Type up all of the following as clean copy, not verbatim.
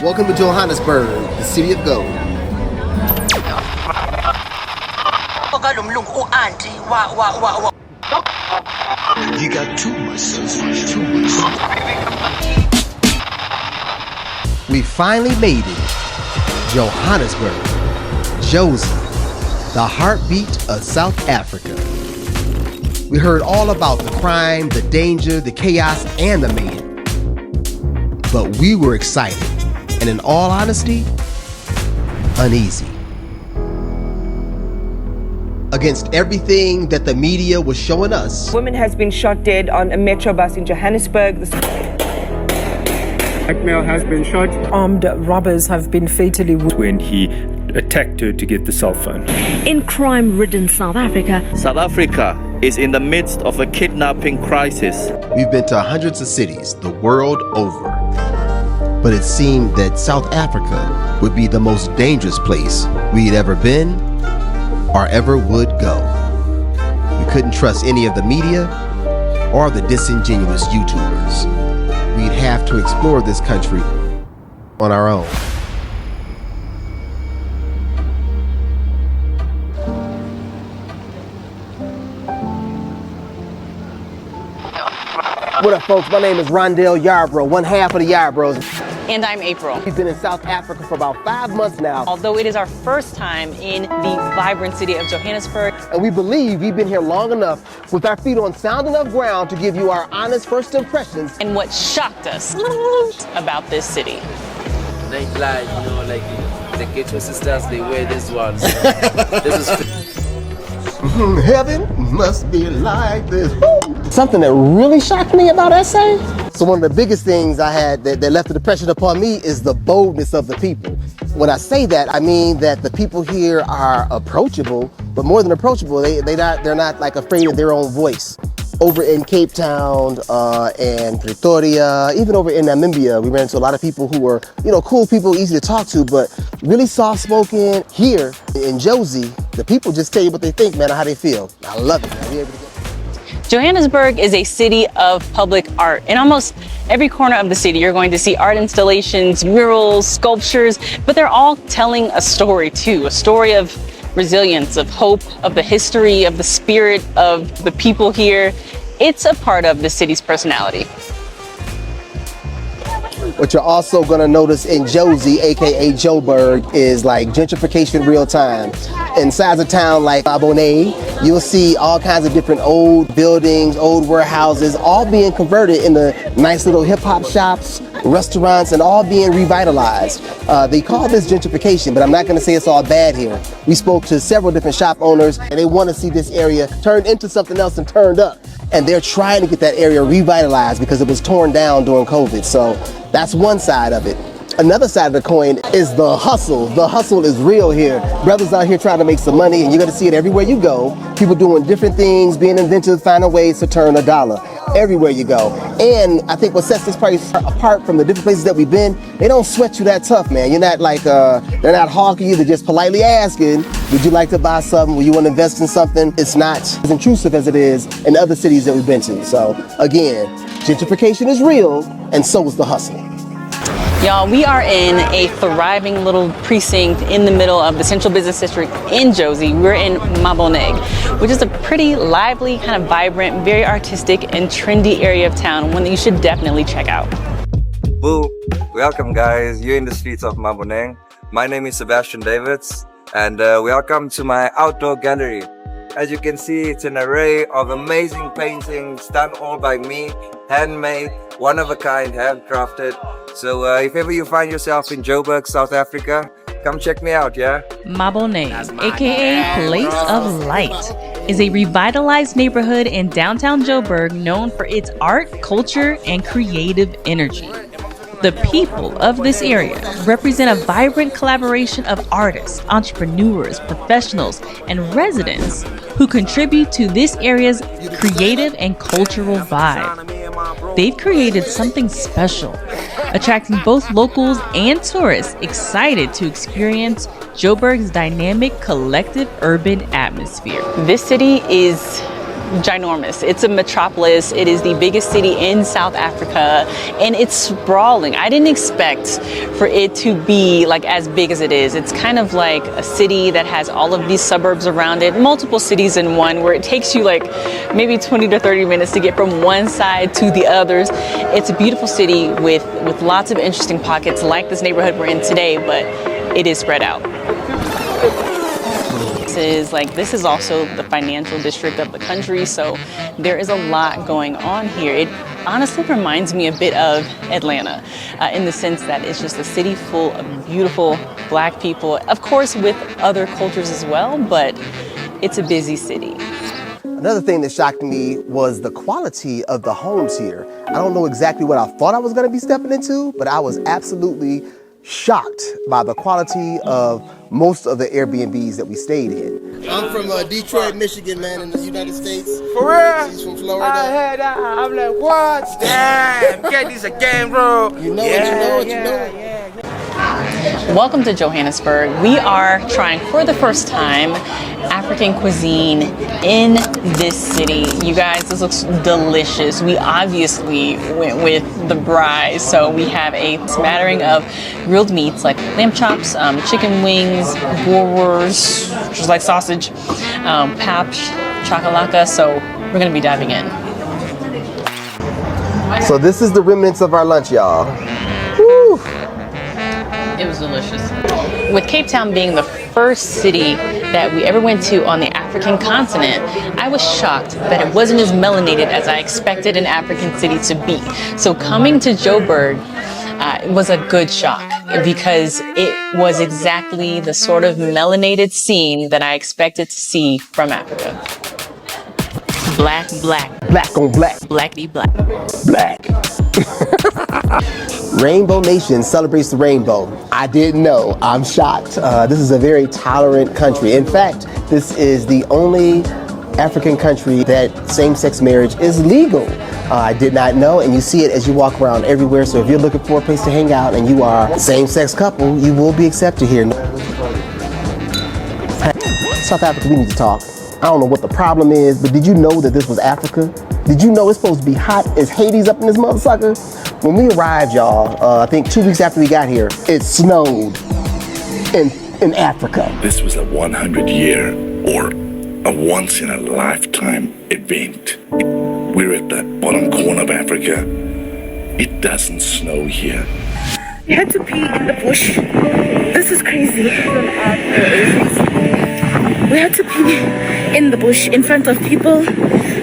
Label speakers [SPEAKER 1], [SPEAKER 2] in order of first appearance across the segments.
[SPEAKER 1] Welcome to Johannesburg, the city of gold.
[SPEAKER 2] You got too much selfish, too much.
[SPEAKER 1] We finally made it. Johannesburg, Jozi, the heartbeat of South Africa. We heard all about the crime, the danger, the chaos, and the mayhem. But we were excited, and in all honesty, uneasy. Against everything that the media was showing us.
[SPEAKER 3] A woman has been shot dead on a metro bus in Johannesburg.
[SPEAKER 4] Black male has been shot.
[SPEAKER 3] Armed robbers have been fatally wounded
[SPEAKER 4] When he attacked her to get the cell phone.
[SPEAKER 5] In crime-ridden South Africa,
[SPEAKER 6] South Africa is in the midst of a kidnapping crisis.
[SPEAKER 1] We've been to hundreds of cities the world over. But it seemed that South Africa would be the most dangerous place we'd ever been or ever would go. We couldn't trust any of the media or the disingenuous YouTubers. We'd have to explore this country on our own. What up, folks? My name is Yarbros, one half of the Yarbros.
[SPEAKER 7] And I'm April.
[SPEAKER 1] We've been in South Africa for about 5 months now.
[SPEAKER 7] Although it is our first time in the vibrant city of Johannesburg.
[SPEAKER 1] And we believe we've been here long enough with our feet on sound enough ground to give you our honest first impressions.
[SPEAKER 7] And what shocked us about this city.
[SPEAKER 8] Nightlife, like the Ghetto Sisters, they wear this one. So this is
[SPEAKER 1] Heaven must be like this. Something that really shocked me about SA. So one of the biggest things I had that left an impression upon me is the boldness of the people. When I say that, I mean that the people here are approachable, but more than approachable, they're not like afraid of their own voice. Over in Cape Town and Pretoria, even over in Namibia, we ran into a lot of people who were, cool people, easy to talk to, but really soft-spoken. Here in Jozi, the people just tell you what they think, man, or how they feel. I love it, man.
[SPEAKER 7] Johannesburg is a city of public art. In almost every corner of the city, you're going to see art installations, murals, sculptures, but they're all telling a story too, a story of resilience, of hope, of the history, of the spirit of the people here. It's a part of the city's personality.
[SPEAKER 1] What you're also gonna notice in Jozi, aka Joburg, is like gentrification real time. Inside a town like Maboneng, you'll see all kinds of different old buildings, old warehouses, all being converted into nice little hip hop shops, restaurants, and all being revitalized. They call this gentrification, but I'm not gonna say it's all bad here. We spoke to several different shop owners, and they wanna see this area turned into something else and turned up. And they're trying to get that area revitalized because it was torn down during COVID. So that's one side of it. Another side of the coin is the hustle. The hustle is real here. Brothers out here trying to make some money, and you're gonna see it everywhere you go. People doing different things, being inventive, finding ways to turn a dollar everywhere you go. And I think what sets this place apart from the different places that we've been, they don't sweat you that tough, man. You're not like, they're not hawking you, they're just politely asking, would you like to buy something? Would you want to invest in something? It's not as intrusive as it is in other cities that we've been to. So again, gentrification is real, and so is the hustle.
[SPEAKER 7] Y'all, we are in a thriving little precinct in the middle of the central business district in Jozi. We're in Maboneng, which is a pretty lively, kind of vibrant, very artistic and trendy area of town, one that you should definitely check out.
[SPEAKER 9] Boo! Welcome guys, you're in the streets of Maboneng. My name is Sebastian Davids, and welcome to my outdoor gallery. As you can see, it's an array of amazing paintings done all by me, handmade, one of a kind, handcrafted. So if ever you find yourself in Joburg, South Africa, come check me out, yeah?
[SPEAKER 10] Maboneng, aka Place of Light, is a revitalized neighborhood in downtown Joburg known for its art, culture, and creative energy. The people of this area represent a vibrant collaboration of artists, entrepreneurs, professionals, and residents who contribute to this area's creative and cultural vibe. They've created something special, attracting both locals and tourists excited to experience Joburg's dynamic collective urban atmosphere.
[SPEAKER 7] This city is ginormous. It's a metropolis. It is the biggest city in South Africa, and it's sprawling. I didn't expect for it to be like as big as it is. It's kind of like a city that has all of these suburbs around it, multiple cities in one, where it takes you like maybe 20 to 30 minutes to get from one side to the others. It's a beautiful city with lots of interesting pockets like this neighborhood we're in today, but it is spread out. This is also the financial district of the country, so there is a lot going on here. It honestly reminds me a bit of Atlanta in the sense that it's just a city full of beautiful Black people, of course with other cultures as well, but it's a busy city.
[SPEAKER 1] Another thing that shocked me was the quality of the homes here. I don't know exactly what I thought I was going to be stepping into, but I was absolutely shocked by the quality of most of the Airbnbs that we stayed in. I'm from Detroit, Michigan, man, in the United States.
[SPEAKER 11] For real?
[SPEAKER 1] He's from Florida.
[SPEAKER 11] I heard that. I'm like, what? Damn, get this again, bro.
[SPEAKER 1] You know it, you know it.
[SPEAKER 7] Welcome to Johannesburg. We are trying for the first time African cuisine in this city. You guys, this looks delicious. We obviously went with the braai, so we have a smattering of grilled meats like lamb chops, chicken wings, boerewors, which is like sausage, pap, chakalaka, so we're gonna be diving in.
[SPEAKER 1] So this is the remnants of our lunch, y'all. Woo.
[SPEAKER 7] It was delicious. With Cape Town being the first city that we ever went to on the African continent, I was shocked that it wasn't as melanated as I expected an African city to be. So coming to Joburg was a good shock because it was exactly the sort of melanated scene that I expected to see from Africa. Black, black.
[SPEAKER 1] Black on black.
[SPEAKER 7] Blackity black.
[SPEAKER 1] Black. Rainbow Nation celebrates the rainbow. I didn't know. I'm shocked. This is a very tolerant country. In fact, this is the only African country that same-sex marriage is legal. I did not know, and you see it as you walk around everywhere. So if you're looking for a place to hang out and you are a same-sex couple, you will be accepted here. South Africa, we need to talk. I don't know what the problem is, but did you know that this was Africa? Did you know it's supposed to be hot as Hades up in this motherfucker? When we arrived, y'all, I think 2 weeks after we got here, it snowed in Africa.
[SPEAKER 12] This was a 100-year or a once-in-a-lifetime event. We're at the bottom corner of Africa. It doesn't snow here.
[SPEAKER 13] We had to pee in the bush. This is crazy. We had to pee in the bush in front of people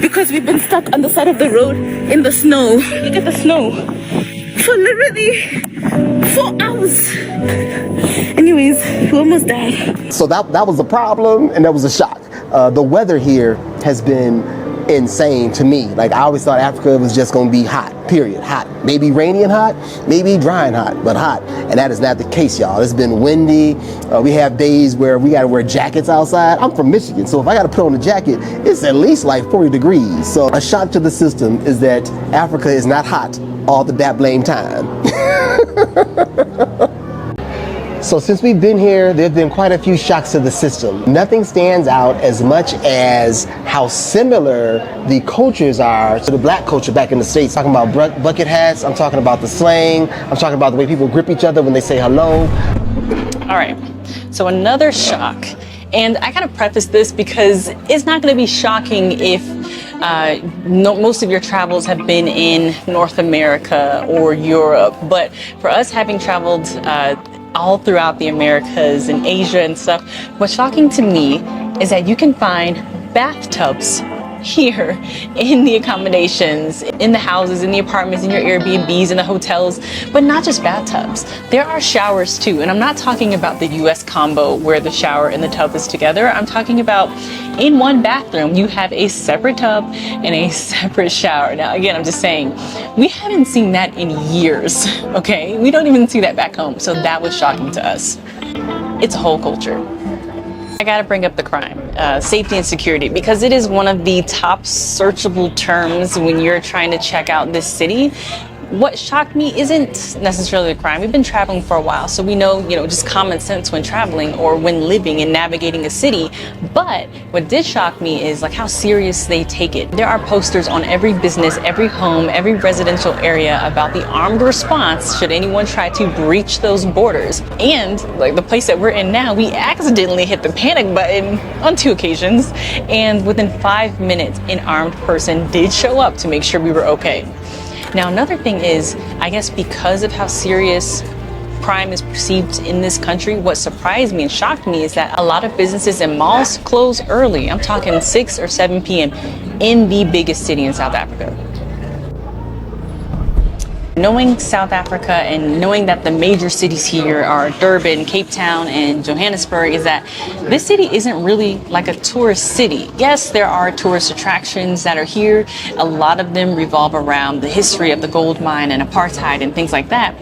[SPEAKER 13] because we've been stuck on the side of the road in the snow. Look at the snow. For literally 4 hours. Anyways, we almost died.
[SPEAKER 1] So that was a problem, and that was a shock. The weather here has been insane to me. Like, I always thought Africa was just going to be hot, period. Hot. Maybe rainy and hot, maybe dry and hot, but hot. And that is not the case, y'all. It's been windy. We have days where we got to wear jackets outside. I'm from Michigan, so if I got to put on a jacket, it's at least like 40 degrees. So a shock to the system is that Africa is not hot all the blame time. So since we've been here, there have been quite a few shocks to the system. Nothing stands out as much as how similar the cultures are to the Black culture back in the States. I'm talking about bucket hats, I'm talking about the slang, I'm talking about the way people grip each other when they say hello.
[SPEAKER 7] All right, so another shock. And I kind of preface this because it's not going to be shocking if most of your travels have been in North America or Europe. But for us having traveled all throughout the Americas and Asia and stuff, what's shocking to me is that you can find bathtubs here in the accommodations, in the houses, in the apartments, in your Airbnbs, in the hotels, but not just bathtubs. There are showers too, and I'm not talking about the US combo where the shower and the tub is together. I'm talking about in one bathroom, you have a separate tub and a separate shower. Now, again, I'm just saying, we haven't seen that in years, okay? We don't even see that back home, so that was shocking to us. It's a whole culture. I gotta bring up the crime, safety and security, because it is one of the top searchable terms when you're trying to check out this city. What shocked me isn't necessarily the crime. We've been traveling for a while, so we know, just common sense when traveling or when living and navigating a city. But what did shock me is like how serious they take it. There are posters on every business, every home, every residential area about the armed response should anyone try to breach those borders. And like the place that we're in now, we accidentally hit the panic button on 2 occasions, and within 5 minutes, an armed person did show up to make sure we were okay. Now, another thing is, I guess because of how serious crime is perceived in this country, what surprised me and shocked me is that a lot of businesses and malls close early. I'm talking 6 or 7 p.m. in the biggest city in South Africa. Knowing South Africa and knowing that the major cities here are Durban, Cape Town, and Johannesburg is that this city isn't really like a tourist city. Yes, there are tourist attractions that are here. A lot of them revolve around the history of the gold mine and apartheid and things like that.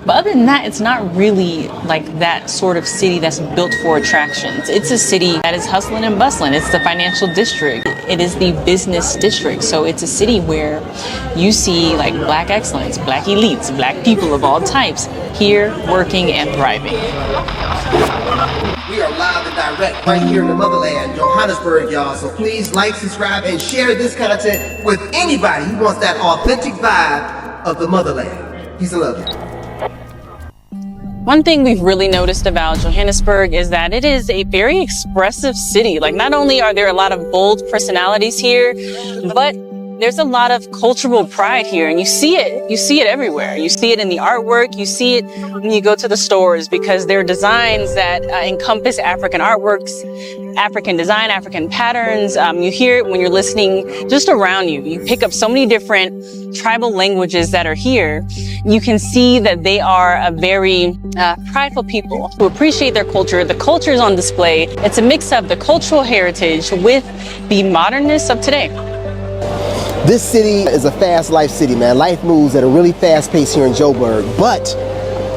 [SPEAKER 7] But other than that, it's not really like that sort of city that's built for attractions. It's a city that is hustling and bustling. It's the financial district. It is the business district. So it's a city where you see like black excellence, black elites, black people of all types here working and thriving.
[SPEAKER 1] We are live and direct right here in the motherland, Johannesburg, y'all. So please like, subscribe, and share this content with anybody who wants that authentic vibe of the motherland. Peace and love.
[SPEAKER 7] One thing we've really noticed about Johannesburg is that it is a very expressive city. Like, not only are there a lot of bold personalities here, but there's a lot of cultural pride here, and you see it everywhere. You see it in the artwork, you see it when you go to the stores, because there are designs that encompass African artworks, African design, African patterns. You hear it when you're listening just around you. You pick up so many different tribal languages that are here. You can see that they are a very prideful people who appreciate their culture. The culture is on display. It's a mix of the cultural heritage with the modernness of today.
[SPEAKER 1] This city is a fast life city, man. Life moves at a really fast pace here in Joburg, but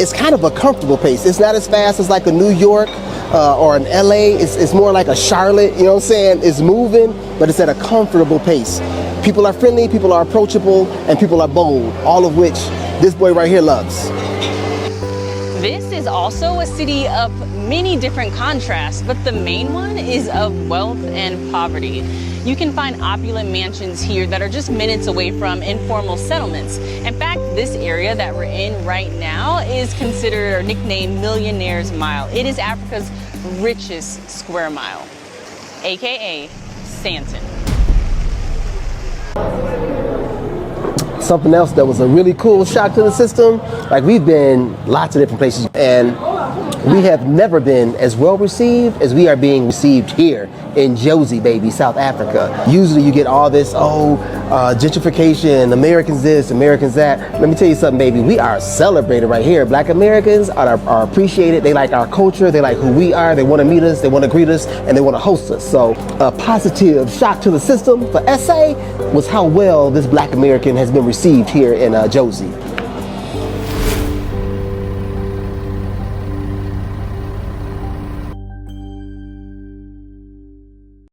[SPEAKER 1] it's kind of a comfortable pace. It's not as fast as like a New York or an LA. It's more like a Charlotte, you know what I'm saying? It's moving, but it's at a comfortable pace. People are friendly, people are approachable, and people are bold, all of which this boy right here loves.
[SPEAKER 7] This is also a city of many different contrasts, but the main one is of wealth and poverty. You can find opulent mansions here that are just minutes away from informal settlements. In fact, this area that we're in right now is considered or nicknamed Millionaire's Mile. It is Africa's richest square mile, aka Sandton.
[SPEAKER 1] Something else that was a really cool shock to the system, like we've been lots of different places, and we have never been as well received as we are being received here in Jozi, baby, South Africa. Usually you get all this, gentrification, Americans this, Americans that. Let me tell you something, baby, we are celebrated right here. Black Americans are appreciated. They like our culture, they like who we are, they want to meet us, they want to greet us, and they want to host us. So a positive shock to the system for SA was how well this Black American has been received here in Jozi.